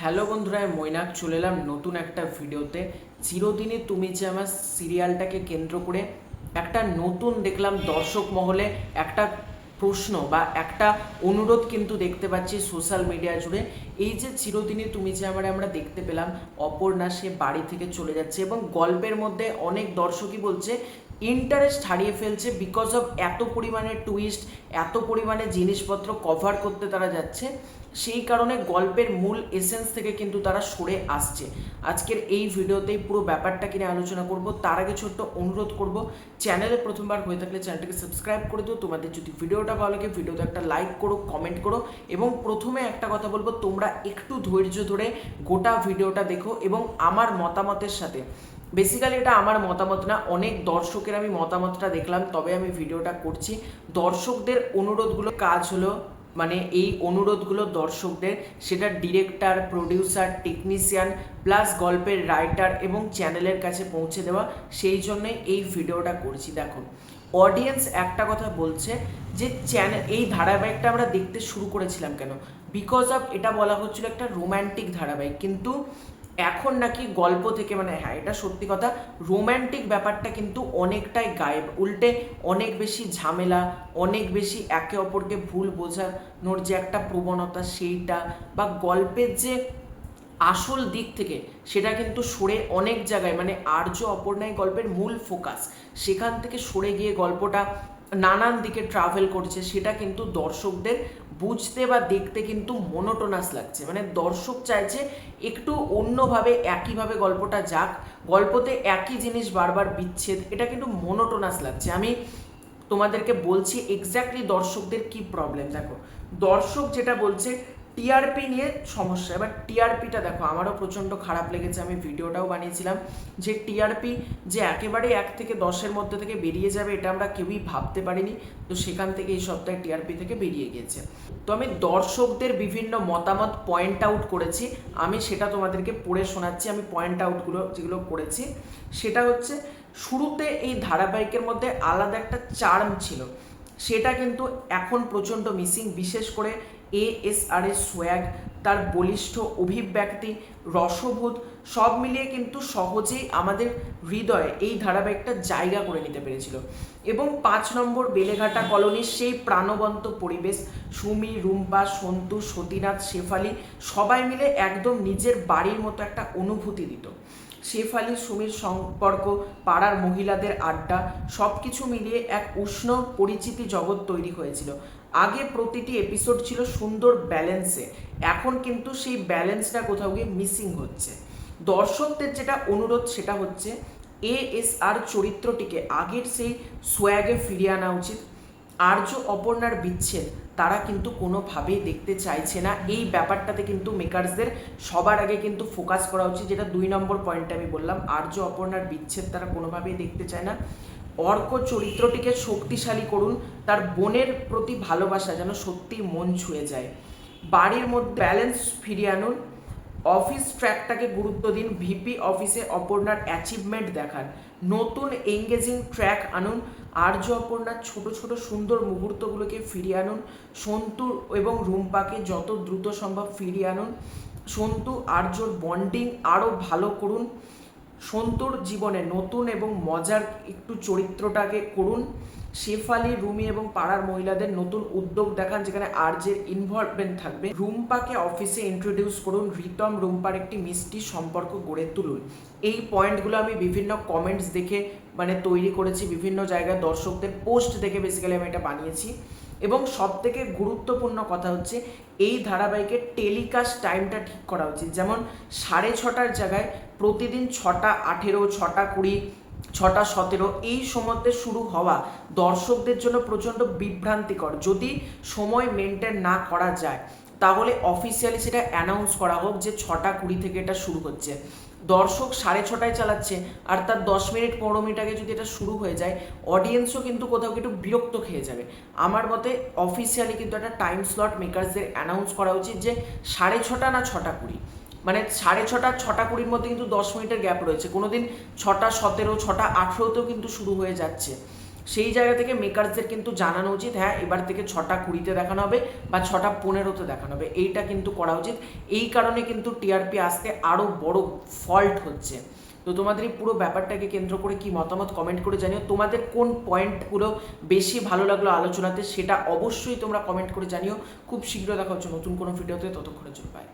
Hello বন্ধুরা, আমি মৈনাক চলে এলাম নতুন একটা ভিডিওতে। চিরদিনই তুমি যে আমার সিরিয়ালটাকে কেন্দ্র করে একটা নতুন দেখলাম দর্শক মহলে একটা প্রশ্ন বা একটা অনুরোধ কিন্তু দেখতে পাচ্ছি সোশ্যাল মিডিয়া জুড়ে। এই যে চিরদিনই তুমি যে আমরা দেখতে পেলাম অপর্ণা সে বাড়ি থেকে চলে যাচ্ছে এবং গল্পের মধ্যে অনেক দর্শকই বলছে ইন্টারেস্ট হারিয়ে ফেলছে বিকজ অফ এত পরিমাণে টুইস্ট, এত পরিমাণে জিনিসপত্র কভার করতে তারা যাচ্ছে, সেই কারণে গল্পের মূল এসেন্স থেকে কিন্তু তারা সরে আসছে। আজকের এই ভিডিওতেই পুরো ব্যাপারটা কিনে আলোচনা করব। তার আগে ছোট্ট অনুরোধ করব, চ্যানেলে প্রথমবার হয়ে থাকলে চ্যানেলটাকে সাবস্ক্রাইব করে দিও। তোমাদের যদি ভিডিওটা ভালো লাগে ভিডিওতে একটা লাইক করো, কমেন্ট করো এবং প্রথমে একটা কথা বলবো, তোমরা একটু ধৈর্য ধরে গোটা ভিডিওটা দেখো এবং আমার মতামতের সাথে, বেসিক্যালি এটা আমার মতামত না, অনেক দর্শকের আমি মতামতটা দেখলাম তবে আমি ভিডিওটা করছি। দর্শকদের অনুরোধগুলো কাজ হলো, মানে এই অনুরোধগুলো দর্শকদের, সেটা ডিরেক্টর, প্রডিউসার, টেকনিশিয়ান প্লাস গল্পের রাইটার এবং চ্যানেলের কাছে পৌঁছে দেওয়া, সেই জন্যই এই ভিডিওটা করছি। দেখো, অডিয়েন্স একটা কথা বলছে যে চ্যানেল, এই ধারাবাহিকটা আমরা দেখতে শুরু করেছিলাম কেন, বিকজ অফ এটা বলা হচ্ছিল একটা রোম্যান্টিক ধারাবাহিক, কিন্তু এখন নাকি গল্প থেকে, মানে হ্যাঁ এটা সত্যি কথা, রোম্যান্টিক ব্যাপারটা কিন্তু অনেকটাই গায়েব, উল্টে অনেক বেশি ঝামেলা, অনেক বেশি একে অপরকে ভুল বোঝানোর যে একটা প্রবণতা, সেইটা বা গল্পের যে আসল দিক থেকে সেটা কিন্তু সরে অনেক জায়গায়, মানে আর্য অপর্ণাই গল্পের মূল ফোকাস, সেখান থেকে সরে গিয়ে গল্পটা নানান দিকে ট্রাভেল করছে, সেটা কিন্তু দর্শকদের বুঝতে বা দেখতে কিন্তু মোনোটোনাস লাগছে। মানে দর্শক চাইছে একটু অন্যভাবে, একইভাবে গল্পটা যাক, গল্পতে একই জিনিস বারবার বিচ্ছেদ, এটা কিন্তু মোনোটোনাস লাগছে। আমি তোমাদেরকে বলছি এক্স্যাক্টলি দর্শকদের কি প্রবলেম। দেখো, দর্শক যেটা বলছে টিআরপি নিয়ে সমস্যা। এবার টিআরপিটা দেখো, আমারও প্রচণ্ড খারাপ লেগেছে, আমি ভিডিওটাও বানিয়েছিলাম যে টিআরপি যে একেবারে 1 থেকে 10-এর মধ্যে থেকে বেরিয়ে যাবে এটা আমরা কেউই ভাবতে পারিনি, তো সেখান থেকে এই সপ্তাহে টিআরপি থেকে বেরিয়ে গিয়েছে। তো আমি দর্শকদের বিভিন্ন মতামত পয়েন্ট আউট করেছি, আমি সেটা তোমাদেরকে পড়ে শোনাচ্ছি। আমি পয়েন্ট আউটগুলো যেগুলো করেছি সেটা হচ্ছে, শুরুতে এই ধারাবাহিকের মধ্যে আলাদা একটা চার্ম ছিল, সেটা কিন্তু এখন প্রচণ্ড মিসিং। বিশেষ করে ASR এর সোয়াগ, তার বলিষ্ঠ অভিব্যক্তি, রসবোধ সব মিলিয়ে কিন্তু সহজেই আমাদের হৃদয়ে এই ধারাবাহিকটা জায়গা করে নিতে পেরেছিল। এবং 5 নম্বর বেলেঘাটা কলোনির সেই প্রাণবন্ত পরিবেশ, সুমি, রুম্পা, সন্তু, সতীনাথ, শেফালি সবাই মিলে একদম নিজের বাড়ির মতো একটা অনুভূতি দিত। শেফালি সুমির সম্পর্ক, পাড়ার মহিলাদের আড্ডা, সব কিছু মিলিয়ে এক উষ্ণ পরিচিতি জগৎ তৈরি হয়েছিল। আগে প্রতিটি এপিসোড ছিল সুন্দর ব্যালেন্সে, এখন কিন্তু সেই ব্যালেন্সটা কোথাও গিয়ে মিসিং হচ্ছে। দর্শকদের যেটা অনুরোধ সেটা হচ্ছে ASR চরিত্রটিকে আগের সেই সোয়াগে ফিরিয়ে আনা উচিত। আর্য অপর্ণার বিচ্ছেদ তারা কিন্তু কোনোভাবেই দেখতে চাইছে না, এই ব্যাপারটাতে কিন্তু মেকার্সদের সবার আগে কিন্তু ফোকাস করা উচিত, যেটা 2 নম্বর পয়েন্টে আমি বললাম, আর্য অপর্ণার বিচ্ছেদ তারা কোনোভাবেই দেখতে চায় না। অর্ক চরিত্রটিকে শক্তিশালী করুন, তার বোনের প্রতি ভালোবাসা যেন সত্যি মন ছুঁয়ে যায়। বাড়ির মধ্যে ব্যালেন্স ফিরিয়ে আনুন, অফিস ট্র্যাকটাকে গুরুত্ব দিন, ভিপি অফিসে অপর্ণার অ্যাচিভমেন্ট দেখান, নতুন এঙ্গেজিং ট্র্যাক আনুন, আর্য অপর্ণার ছোট ছোট সুন্দর মুহূর্তগুলোকে ফিরিয়ে আনুন, সন্তু এবং রুম্পাকে যত দ্রুত সম্ভব ফিরিয়ে আনুন, সন্তু আর্যর বন্ডিং আরও ভালো করুন, সন্তুর জীবনে নতুন এবং মজার একটু চরিত্রটাকে করুন, শেফালি, রুমি এবং পাড়ার মহিলাদের নতুন উদ্যোগ দেখান যেখানে আর্যের ইনভলভমেন্ট থাকবে, রুম্পাকে অফিসে ইন্ট্রোডিউস করুন, রিতম রুম্পার একটি মিষ্টি সম্পর্ক গড়ে তুলুন। এই পয়েন্টগুলো আমি বিভিন্ন কমেন্টস দেখে মানে তৈরি করেছি, বিভিন্ন জায়গায় দর্শকদের পোস্ট দেখে বেসিক্যালি আমি এটা বানিয়েছি। এবং সব থেকে গুরুত্বপূর্ণ কথা হচ্ছে এই ধারাবাহিকের টেলিকাস্ট টাইমটা ঠিক করা উচিত, যেমন 6:30টার জায়গায় প্রতিদিন 6:18, 6:20, 6:17 এই সময়তে শুরু হওয়া দর্শকদের জন্য প্রচণ্ড বিভ্রান্তিকর। যদি সময় মেনটেন না করা যায় তাহলে অফিসিয়ালি সেটা অ্যানাউন্স করা হোক যে 6:20 থেকে এটা শুরু হচ্ছে। দর্শক 6:30টায় চালাচ্ছে আর তার 10 মিনিট 15 মিনিট আগে যদি এটা শুরু হয়ে যায়, অডিয়েন্সও কিন্তু কোথাও একটু বিরক্ত খেয়ে যাবে। আমার মতে অফিসিয়ালি কিন্তু একটা টাইম স্লট মেকার্সদের অ্যানাউন্স করা উচিত যে 6:30 না 6:20, মানে 6:30 6:20 মধ্যে কিন্তু 10 মিনিটের গ্যাপ রয়েছে, কোনো দিন 6:17, 6:18তেও কিন্তু শুরু হয়ে যাচ্ছে। সেই জায়গা থেকে মেকার্সদের কিন্তু জানানো উচিত, হ্যাঁ এবার থেকে 6টা 20-তে দেখানো হবে বা 6টা 15-তে দেখানো হবে, এইটা কিন্তু করা উচিত। এই কারণে কিন্তু টিআরপি আসতে আরও বড় ফল্ট হচ্ছে। তো তোমাদের এই পুরো ব্যাপারটাকে কেন্দ্র করে কি মতামত কমেন্ট করে জানিও। তোমাদের কোন পয়েন্টগুলো বেশি ভালো লাগলো আলোচনাতে সেটা অবশ্যই তোমরা কমেন্ট করে জানিও। খুব শীঘ্র দেখা হচ্ছে নতুন কোনো ভিডিওতে, ততক্ষণের জন্য বাই।